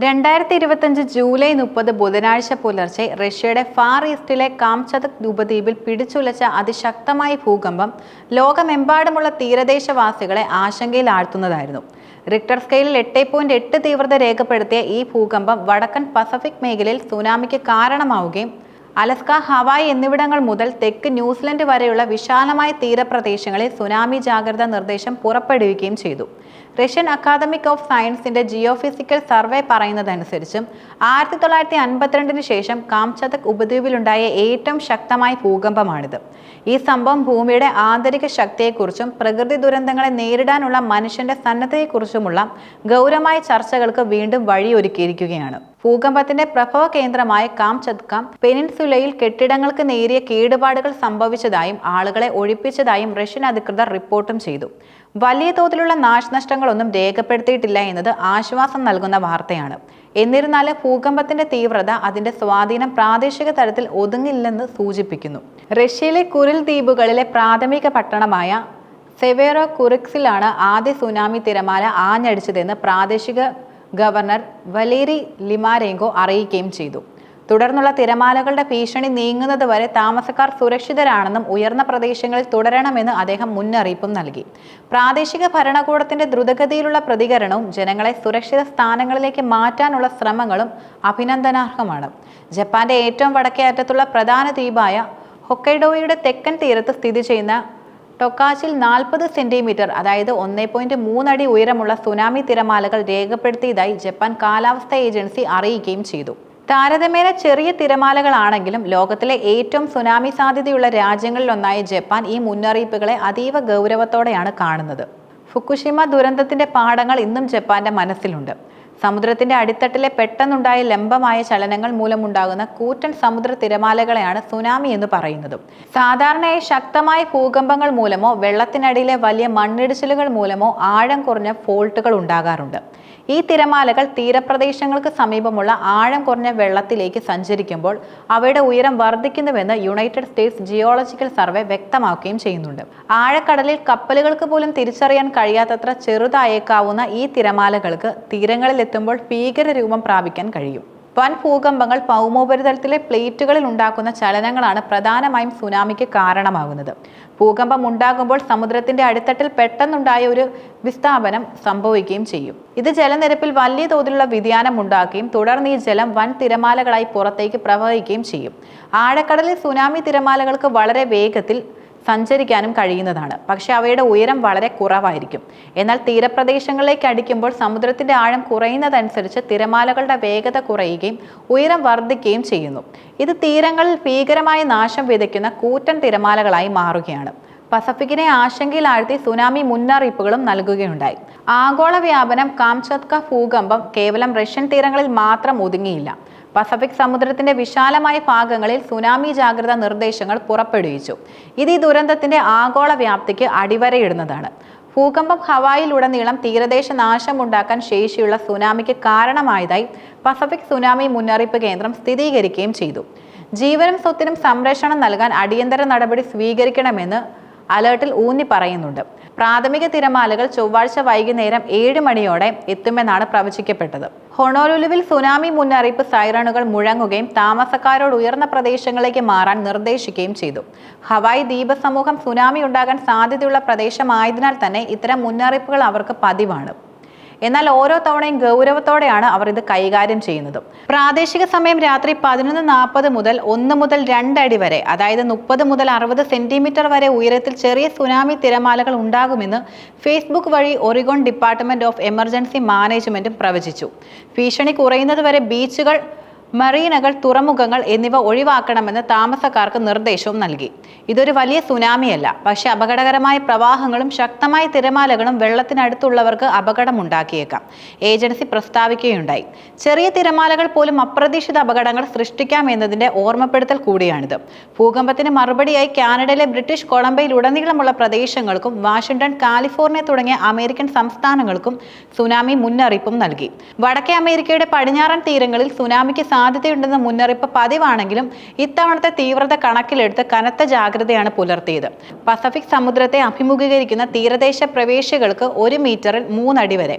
2025 July 30 ബുധനാഴ്ച പുലർച്ചെ റഷ്യയുടെ ഫാർ ഈസ്റ്റിലെ കാംചതക് ഉപദ്വീപിൽ പിടിച്ചുലച്ച അതിശക്തമായ ഭൂകമ്പം ലോകമെമ്പാടുമുള്ള തീരദേശവാസികളെ ആശങ്കയിലാഴ്ത്തുന്നതായിരുന്നു. റിക്ടർ സ്കെയിലിൽ 8.8 തീവ്രത രേഖപ്പെടുത്തിയ ഈ ഭൂകമ്പം വടക്കൻ പസഫിക് മേഖലയിൽ സുനാമിക്ക് കാരണമാവുകയും അലസ്ക, ഹവായ് എന്നിവിടങ്ങൾ മുതൽ തെക്ക് ന്യൂസിലൻഡ് വരെയുള്ള വിശാലമായ തീരപ്രദേശങ്ങളിൽ സുനാമി ജാഗ്രതാ നിർദ്ദേശം പുറപ്പെടുവിക്കുകയും ചെയ്തു. റഷ്യൻ അക്കാദമിക് ഓഫ് സയൻസിന്റെ ജിയോഫിസിക്കൽ സർവേ പറയുന്നതനുസരിച്ചും 1952 ശേഷം കാംചതക് ഉപദ്വീപിലുണ്ടായ ഏറ്റവും ശക്തമായ ഭൂകമ്പമാണിത്. ഈ സംഭവം ഭൂമിയുടെ ആന്തരിക ശക്തിയെക്കുറിച്ചും പ്രകൃതി ദുരന്തങ്ങളെ നേരിടാനുള്ള മനുഷ്യന്റെ സന്നദ്ധതയെക്കുറിച്ചുമുള്ള ഗൗരവമായ ചർച്ചകൾക്ക് വീണ്ടും വഴിയൊരുക്കിയിരിക്കുകയാണ്. ഭൂകമ്പത്തിന്റെ പ്രഭവ കേന്ദ്രമായ കാംചത്ക പെനിൻസുലയിൽ കെട്ടിടങ്ങൾക്ക് നേരിയ കേടുപാടുകൾ സംഭവിച്ചതായും ആളുകളെ ഒഴിപ്പിച്ചതായും റഷ്യൻ അധികൃതർ റിപ്പോർട്ടും ചെയ്തു. വലിയ തോതിലുള്ള നാശനഷ്ടങ്ങളൊന്നും രേഖപ്പെടുത്തിയിട്ടില്ല എന്നത് ആശ്വാസം നൽകുന്ന വാർത്തയാണ്. എന്നിരുന്നാലും ഭൂകമ്പത്തിന്റെ തീവ്രത അതിന്റെ സ്വാധീനം പ്രാദേശിക തലത്തിൽ ഒതുങ്ങില്ലെന്ന് സൂചിപ്പിക്കുന്നു. റഷ്യയിലെ കുരിൽ ദ്വീപുകളിലെ പ്രാഥമിക പട്ടണമായ സെവേറോ കുറിക്സിലാണ് ആദ്യ സുനാമി തിരമാല ആഞ്ഞടിച്ചതെന്ന് പ്രാദേശിക ഗവർണർ വലേരി ലിമാരേങ്കോ അറിയിക്കുകയും ചെയ്തു. തുടർന്നുള്ള തിരമാലകളുടെ ഭീഷണി നീങ്ങുന്നതുവരെ താമസക്കാർ സുരക്ഷിതരാണെന്നും ഉയർന്ന പ്രദേശങ്ങളിൽ തുടരണമെന്ന് അദ്ദേഹം മുന്നറിയിപ്പും നൽകി. പ്രാദേശിക ഭരണകൂടത്തിന്റെ ദ്രുതഗതിയിലുള്ള പ്രതികരണവും ജനങ്ങളെ സുരക്ഷിത സ്ഥാനങ്ങളിലേക്ക് മാറ്റാനുള്ള ശ്രമങ്ങളും അഭിനന്ദനാർഹമാണ്. ജപ്പാന്റെ ഏറ്റവും വടക്കേ അറ്റത്തുള്ള പ്രധാന ദ്വീപായ ഹൊക്കൈഡോയുടെ തെക്കൻ തീരത്ത് സ്ഥിതി ചെയ്യുന്ന ടൊക്കാച്ചിൽ 40 സെന്റിമീറ്റർ അതായത് 1.3 അടി ഉയരമുള്ള സുനാമി തിരമാലകൾ രേഖപ്പെടുത്തിയതായി ജപ്പാൻ കാലാവസ്ഥാ ഏജൻസി അറിയിക്കുകയും ചെയ്തു. താരതമ്യേന ചെറിയ തിരമാലകളാണെങ്കിലും ലോകത്തിലെ ഏറ്റവും സുനാമി സാധ്യതയുള്ള രാജ്യങ്ങളിലൊന്നായ ജപ്പാൻ ഈ മുന്നറിയിപ്പുകളെ അതീവ ഗൗരവത്തോടെയാണ് കാണുന്നത്. ഫുക്കുഷിമ ദുരന്തത്തിന്റെ പാഠങ്ങൾ ഇന്നും ജപ്പാന്റെ മനസ്സിലുണ്ട്. സമുദ്രത്തിന്റെ അടിത്തട്ടിലെ പെട്ടെന്നുണ്ടായ ലംബമായ ചലനങ്ങൾ മൂലമുണ്ടാകുന്ന കൂറ്റൻ സമുദ്ര തിരമാലകളെയാണ് സുനാമി എന്ന് പറയുന്നത്. സാധാരണയായി ശക്തമായ ഭൂകമ്പങ്ങൾ മൂലമോ വെള്ളത്തിനടിയിലെ വലിയ മണ്ണിടിച്ചിലുകൾ മൂലമോ ആഴം കുറഞ്ഞ ഫോൾട്ടുകൾ ഉണ്ടാകാറുണ്ട്. ഈ തിരമാലകൾ തീരപ്രദേശങ്ങൾക്ക് സമീപമുള്ള ആഴം കുറഞ്ഞ വെള്ളത്തിലേക്ക് സഞ്ചരിക്കുമ്പോൾ അവയുടെ ഉയരം വർദ്ധിക്കുന്നുവെന്ന് യുണൈറ്റഡ് സ്റ്റേറ്റ്സ് ജിയോളജിക്കൽ സർവേ വ്യക്തമാക്കുകയും ചെയ്യുന്നുണ്ട്. ആഴക്കടലിൽ കപ്പലുകൾക്ക് പോലും തിരിച്ചറിയാൻ കഴിയാത്തത്ര ചെറുതായേക്കാവുന്ന ഈ തിരമാലകൾക്ക് തീരങ്ങളിൽ എത്തുമ്പോൾ ഭീകര രൂപം പ്രാപിക്കാൻ കഴിയും. വൻ ഭൂകമ്പങ്ങൾ ഭൗമോപരിതലത്തിലെ പ്ലേറ്റുകളിൽ ഉണ്ടാക്കുന്ന ചലനങ്ങളാണ് പ്രധാനമായും സുനാമിക്ക് കാരണമാകുന്നത്. ഭൂകമ്പം ഉണ്ടാകുമ്പോൾ സമുദ്രത്തിന്റെ അടിത്തട്ടിൽ പെട്ടെന്നുണ്ടായ ഒരു വിസ്ഥാപനം സംഭവിക്കുകയും ചെയ്യും. ഇത് ജലനിരപ്പിൽ വലിയ തോതിലുള്ള വ്യതിയാനം ഉണ്ടാക്കുകയും തുടർന്ന് ഈ ജലം വൻ തിരമാലകളായി പുറത്തേക്ക് പ്രവഹിക്കുകയും ചെയ്യും. ആഴക്കടലിൽ സുനാമി തിരമാലകൾക്ക് വളരെ വേഗത്തിൽ സഞ്ചരിക്കാനും കഴിയുന്നതാണ്. പക്ഷെ അവയുടെ ഉയരം വളരെ കുറവായിരിക്കും. എന്നാൽ തീരപ്രദേശങ്ങളിലേക്ക് അടിക്കുമ്പോൾ സമുദ്രത്തിന്റെ ആഴം കുറയുന്നതനുസരിച്ച് തിരമാലകളുടെ വേഗത കുറയുകയും ഉയരം വർദ്ധിക്കുകയും ചെയ്യുന്നു. ഇത് തീരങ്ങളിൽ ഭീകരമായ നാശം വിതയ്ക്കുന്ന കൂറ്റൻ തിരമാലകളായി മാറുകയാണ്. പസഫിക്കിനെ ആശങ്കയിലാഴ്ത്തി സുനാമി മുന്നറിയിപ്പുകളും നൽകുകയുണ്ടായി. ആഗോള വ്യാപനം കാംചത്ക ഭൂകമ്പം കേവലം റഷ്യൻ തീരങ്ങളിൽ മാത്രം ഒതുങ്ങിയില്ല. പസഫിക് സമുദ്രത്തിന്റെ വിശാലമായ ഭാഗങ്ങളിൽ സുനാമി ജാഗ്രതാ നിർദ്ദേശങ്ങൾ പുറപ്പെടുവിച്ചു. ഇത് ഈ ദുരന്തത്തിന്റെ ആഗോള വ്യാപ്തിക്ക് അടിവരയിടുന്നതാണ്. ഭൂകമ്പം ഹവായിലുടനീളം തീരദേശ നാശമുണ്ടാക്കാൻ ശേഷിയുള്ള സുനാമിക്ക് കാരണമായതായി പസഫിക് സുനാമി മുന്നറിയിപ്പ് കേന്ദ്രം സ്ഥിരീകരിക്കുകയും ചെയ്തു. ജീവനും സ്വത്തിനും സംരക്ഷണം നൽകാൻ അടിയന്തര നടപടി സ്വീകരിക്കണമെന്ന് അലേർട്ടിൽ ഊന്നി പറയുന്നുണ്ട്. പ്രാഥമിക തിരമാലകൾ ചൊവ്വാഴ്ച വൈകുന്നേരം 7 മണിയോടെ എത്തുമെന്നാണ് പ്രവചിക്കപ്പെട്ടത്. ഹൊണോലുലുവിൽ സുനാമി മുന്നറിയിപ്പ് സൈറണുകൾ മുഴങ്ങുകയും താമസക്കാരോട് ഉയർന്ന പ്രദേശങ്ങളിലേക്ക് മാറാൻ നിർദ്ദേശിക്കുകയും ചെയ്തു. ഹവായ് ദ്വീപ സമൂഹം സുനാമി ഉണ്ടാകാൻ സാധ്യതയുള്ള പ്രദേശമായതിനാൽ തന്നെ ഇത്തരം മുന്നറിയിപ്പുകൾ അവർക്ക് പതിവാണ്. എന്നാൽ ഓരോ തവണയും ഗൗരവത്തോടെയാണ് അവർ ഇത് കൈകാര്യം ചെയ്യുന്നത്. പ്രാദേശിക സമയം രാത്രി 11:40 മുതൽ 1 മുതൽ 2 അടി വരെ അതായത് 30 മുതൽ 60 സെന്റിമീറ്റർ വരെ ഉയരത്തിൽ ചെറിയ സുനാമി തിരമാലകൾ ഉണ്ടാകുമെന്ന് ഫേസ്ബുക്ക് വഴി ഒറിഗോൺ ഡിപ്പാർട്ട്മെന്റ് ഓഫ് എമർജൻസി മാനേജ്മെന്റും പ്രവചിച്ചു. ഭീഷണി കുറയുന്നതുവരെ ബീച്ചുകൾ, മറീനകൾ, തുറമുഖങ്ങൾ എന്നിവ ഒഴിവാക്കണമെന്ന് താമസക്കാർക്ക് നിർദ്ദേശവും നൽകി. ഇതൊരു വലിയ സുനാമിയല്ല, പക്ഷെ അപകടകരമായ പ്രവാഹങ്ങളും ശക്തമായ തിരമാലകളും വെള്ളത്തിനടുത്തുള്ളവർക്ക് അപകടമുണ്ടാക്കിയേക്കാം, ഏജൻസി പ്രസ്താവിക്കുകയുണ്ടായി. ചെറിയ തിരമാലകൾ പോലും അപ്രതീക്ഷിത അപകടങ്ങൾ സൃഷ്ടിക്കാം എന്നതിന്റെ ഓർമ്മപ്പെടുത്തൽ കൂടിയാണിത്. ഭൂകമ്പത്തിന് മറുപടിയായി കാനഡയിലെ ബ്രിട്ടീഷ് കൊളംബിയയിലുടനീളമുള്ള പ്രദേശങ്ങൾക്കും വാഷിംഗ്ടൺ, കാലിഫോർണിയ തുടങ്ങിയ അമേരിക്കൻ സംസ്ഥാനങ്ങൾക്കും സുനാമി മുന്നറിയിപ്പും നൽകി. വടക്കേ അമേരിക്കയുടെ പടിഞ്ഞാറൻ തീരങ്ങളിൽ സുനാമിക്ക് സാധ്യതയുണ്ടെന്ന മുന്നറിയിപ്പ് പതിവാണെങ്കിലും ഇത്തവണത്തെ തീവ്രത കണക്കിലെടുത്ത് കനത്ത ജാഗ്രതയാണ് പുലർത്തിയത്. പസഫിക് സമുദ്രത്തെ അഭിമുഖീകരിക്കുന്ന തീരദേശ പ്രവേശികൾക്ക് 1 മീറ്ററിൽ 3 അടി വരെ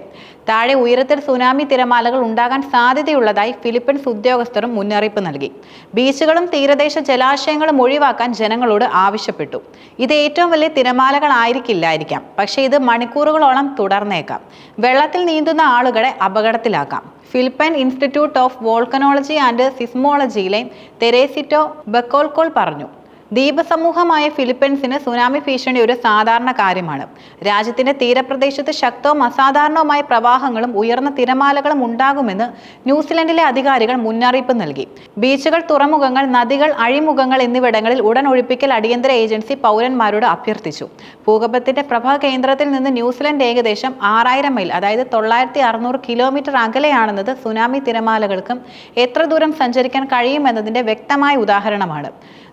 താഴെ ഉയരത്തിൽ സുനാമി തിരമാലകൾ ഉണ്ടാകാൻ സാധ്യതയുള്ളതായി ഫിലിപ്പീൻസ് ഉദ്യോഗസ്ഥരും മുന്നറിയിപ്പ് നൽകി. ബീച്ചുകളും തീരദേശ ജലാശയങ്ങളും ഒഴിവാക്കാൻ ജനങ്ങളോട് ആവശ്യപ്പെട്ടു. ഇത് ഏറ്റവും വലിയ തിരമാലകളായിരിക്കില്ലായിരിക്കാം, പക്ഷേ ഇത് മണിക്കൂറുകളോളം തുടർന്നേക്കാം. വെള്ളത്തിൽ നീന്തുന്ന ആളുകളെ അപകടത്തിലാക്കാം. Philippine institute of volcanology and സിസ്മോളജിയിലെ തെരേസിറ്റോ ബക്കോൾക്കോൾ പറഞ്ഞു, ദ്വീപസമൂഹമായ ഫിലിപ്പീൻസിന് സുനാമി ഭീഷണി ഒരു സാധാരണ കാര്യമാണ്. രാജ്യത്തിന്റെ തീരപ്രദേശത്ത് ശക്തവും അസാധാരണവുമായ പ്രവാഹങ്ങളും ഉയർന്ന തിരമാലകളും ഉണ്ടാകുമെന്ന് ന്യൂസിലൻഡിലെ അധികാരികൾ മുന്നറിയിപ്പ് നൽകി. ബീച്ചുകൾ, തുറമുഖങ്ങൾ, നദികൾ, അഴിമുഖങ്ങൾ എന്നിവിടങ്ങളിൽ ഉടൻ ഒഴിപ്പിക്കൽ അടിയന്തര ഏജൻസി പൗരന്മാരോട് അഭ്യർത്ഥിച്ചു. ഭൂകമ്പത്തിന്റെ പ്രഭവ കേന്ദ്രത്തിൽ നിന്ന് ന്യൂസിലൻഡ് ഏകദേശം 6000 മൈൽ, അതായത് 9600 കിലോമീറ്റർ അകലെയാണെന്നത് സുനാമി തിരമാലകൾക്കും എത്ര ദൂരം സഞ്ചരിക്കാൻ കഴിയുമെന്നതിന്റെ വ്യക്തമായ ഉദാഹരണമാണ്.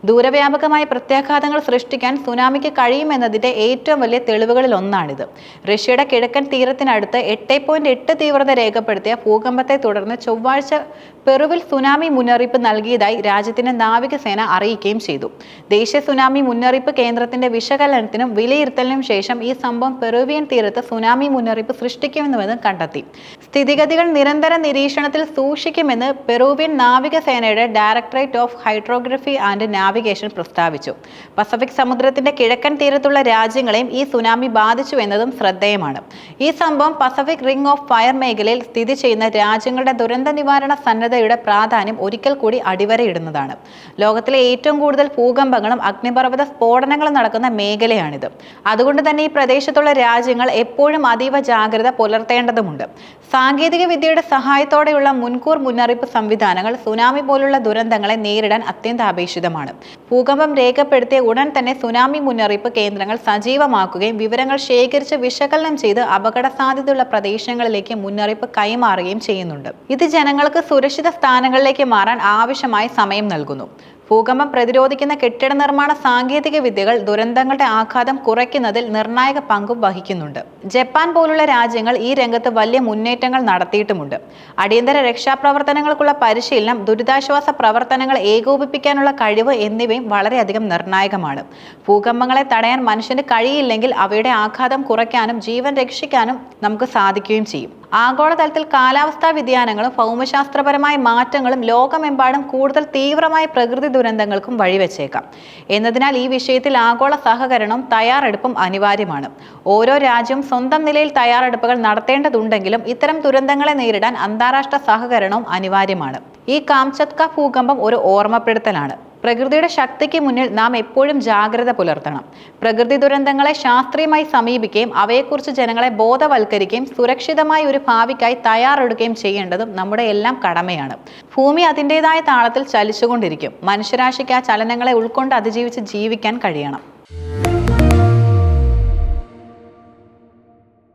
ദൂരവ്യാപകമായ പ്രത്യാഘാതങ്ങൾ സൃഷ്ടിക്കാൻ സുനാമിക്ക് കഴിയുമെന്നതിന്റെ ഏറ്റവും വലിയ തെളിവുകളിൽ ഒന്നാണിത്. റഷ്യയുടെ കിഴക്കൻ തീരത്തിനടുത്ത് 8.8 തീവ്രത രേഖപ്പെടുത്തിയ ഭൂകമ്പത്തെ തുടർന്ന് ചൊവ്വാഴ്ച പെറുവിൽ സുനാമി മുന്നറിയിപ്പ് നൽകിയതായി രാജ്യത്തിന്റെ നാവികസേന അറിയിക്കുകയും ചെയ്തു. ദേശീയ സുനാമി മുന്നറിയിപ്പ് കേന്ദ്രത്തിന്റെ വിശകലനത്തിനും വിലയിരുത്തലിനും ശേഷം ഈ സംഭവം പെറുവിയൻ തീരത്ത് സുനാമി മുന്നറിയിപ്പ് സൃഷ്ടിക്കുമെന്ന് കണ്ടെത്തി. സ്ഥിതിഗതികൾ നിരന്തര നിരീക്ഷണത്തിൽ സൂക്ഷിക്കുമെന്ന് പെറുവിയൻ നാവികസേനയുടെ ഡയറക്ടറേറ്റ് ഓഫ് ഹൈഡ്രോഗ്രഫി ആൻഡ് നാവിഗേഷൻ പ്രസ്താവിച്ചു. പസഫിക് സമുദ്രത്തിന്റെ കിഴക്കൻ തീരത്തുള്ള രാജ്യങ്ങളെയും ഈ സുനാമി ബാധിച്ചു എന്നതും ശ്രദ്ധേയമാണ്. ഈ സംഭവം പസഫിക് റിംഗ് ഓഫ് ഫയർ മേഖലയിൽ സ്ഥിതി ചെയ്യുന്ന രാജ്യങ്ങളുടെ ദുരന്ത നിവാരണ സന്നദ്ധയുടെ പ്രാധാന്യം ഒരിക്കൽ കൂടി അടിവരയിടുന്നതാണ്. ലോകത്തിലെ ഏറ്റവും കൂടുതൽ ഭൂകമ്പങ്ങളും അഗ്നിപർവ്വത സ്ഫോടനങ്ങളും നടക്കുന്ന മേഖലയാണിത്. അതുകൊണ്ട് തന്നെ ഈ പ്രദേശത്തുള്ള രാജ്യങ്ങൾ എപ്പോഴും അതീവ ജാഗ്രത പുലർത്തേണ്ടതുണ്ട്. സാങ്കേതിക വിദ്യയുടെ സഹായത്തോടെയുള്ള മുൻകൂർ മുന്നറിയിപ്പ് സംവിധാനങ്ങൾ സുനാമി പോലുള്ള ദുരന്തങ്ങളെ നേരിടാൻ അത്യന്താപേക്ഷിതമാണ്. ഭൂകമ്പം രേഖപ്പെടുത്തിയ ഉടൻ തന്നെ സുനാമി മുന്നറിയിപ്പ് കേന്ദ്രങ്ങൾ സജീവമാക്കുകയും വിവരങ്ങൾ ശേഖരിച്ച് വിശകലനം ചെയ്ത് അപകട സാധ്യതയുള്ള പ്രദേശങ്ങളിലേക്ക് മുന്നറിയിപ്പ് കൈമാറുകയും ചെയ്യുന്നുണ്ട്. ഇത് ജനങ്ങൾക്ക് സുരക്ഷിത സ്ഥാനങ്ങളിലേക്ക് മാറാൻ ആവശ്യമായ സമയം നൽകുന്നു. ഭൂകമ്പം പ്രതിരോധിക്കുന്ന കെട്ടിട നിർമ്മാണ സാങ്കേതിക വിദ്യകൾ ദുരന്തങ്ങളുടെ ആഘാതം കുറയ്ക്കുന്നതിൽ നിർണായക പങ്കും വഹിക്കുന്നുണ്ട്. ജപ്പാൻ പോലുള്ള രാജ്യങ്ങൾ ഈ രംഗത്ത് വലിയ മുന്നേറ്റങ്ങൾ നടത്തിയിട്ടുമുണ്ട്. അടിയന്തര രക്ഷാപ്രവർത്തനങ്ങൾക്കുള്ള പരിശീലനം, ദുരിതാശ്വാസ പ്രവർത്തനങ്ങൾ ഏകോപിപ്പിക്കാനുള്ള കഴിവ് എന്നിവയും വളരെയധികം നിർണായകമാണ്. ഭൂകമ്പങ്ങളെ തടയാൻ മനുഷ്യന് കഴിയില്ലെങ്കിൽ അവയുടെ ആഘാതം കുറയ്ക്കാനും ജീവൻ രക്ഷിക്കാനും നമുക്ക് സാധിക്കുകയും ചെയ്യും. ആഗോളതലത്തിൽ കാലാവസ്ഥാ വ്യതിയാനങ്ങളും ഭൗമശാസ്ത്രപരമായ മാറ്റങ്ങളും ലോകമെമ്പാടും കൂടുതൽ തീവ്രമായ പ്രകൃതി ദുരന്തങ്ങൾക്കും വഴിവെച്ചേക്കാം. എന്നതിനാൽ ഈ വിഷയത്തിൽ ആഗോള സഹകരണവും തയ്യാറെടുപ്പും അനിവാര്യമാണ്. ഓരോ രാജ്യവും സ്വന്തം നിലയിൽ തയ്യാറെടുപ്പുകൾ നടത്തേണ്ടതുണ്ടെങ്കിലും ഇത്തരം ദുരന്തങ്ങളെ നേരിടാൻ അന്താരാഷ്ട്ര സഹകരണവും അനിവാര്യമാണ്. ഈ കാംചത്ക ഭൂകമ്പം ഒരു ഓർമ്മപ്പെടുത്തലാണ്. പ്രകൃതിയുടെ ശക്തിക്ക് മുന്നിൽ നാം എപ്പോഴും ജാഗ്രത പുലർത്തണം. പ്രകൃതി ദുരന്തങ്ങളെ ശാസ്ത്രീയമായി സമീപിക്കുകയും അവയെക്കുറിച്ച് ജനങ്ങളെ ബോധവൽക്കരിക്കുകയും സുരക്ഷിതമായ ഒരു ഭാവിക്കായി തയ്യാറെടുക്കുകയും ചെയ്യേണ്ടതും നമ്മുടെ എല്ലാം കടമയാണ്. ഭൂമി അതിൻ്റെതായ താളത്തിൽ ചലിച്ചുകൊണ്ടിരിക്കും. മനുഷ്യരാശിക്ക് ആ ചലനങ്ങളെ ഉൾക്കൊണ്ട് അതിജീവിച്ച് ജീവിക്കാൻ കഴിയണം.